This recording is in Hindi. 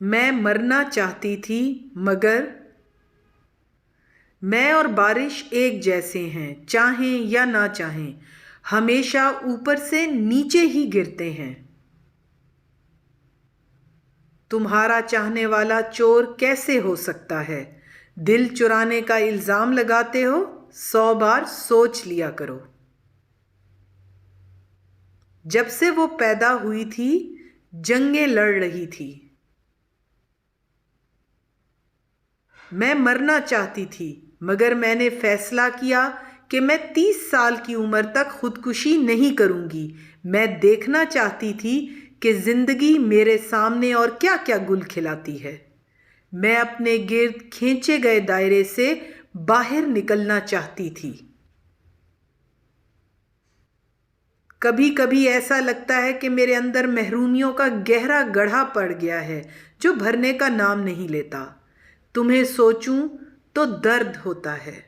मैं मरना चाहती थी मगर मैं और बारिश एक जैसे हैं, चाहें या ना चाहें हमेशा ऊपर से नीचे ही गिरते हैं। तुम्हारा चाहने वाला चोर कैसे हो सकता है? दिल चुराने का इल्जाम लगाते हो, 100 बार सोच लिया करो। जब से वो पैदा हुई थी जंगें लड़ रही थी। मैं मरना चाहती थी मगर मैंने फैसला किया कि मैं 30 साल की उम्र तक खुदकुशी नहीं करूंगी। मैं देखना चाहती थी कि जिंदगी मेरे सामने और क्या क्या गुल खिलाती है। मैं अपने गिर्द खींचे गए दायरे से बाहर निकलना चाहती थी। कभी कभी ऐसा लगता है कि मेरे अंदर महरूमियों का गहरा गड्ढा पड़ गया है जो भरने का नाम नहीं लेता। तुम्हें सोचूं तो दर्द होता है।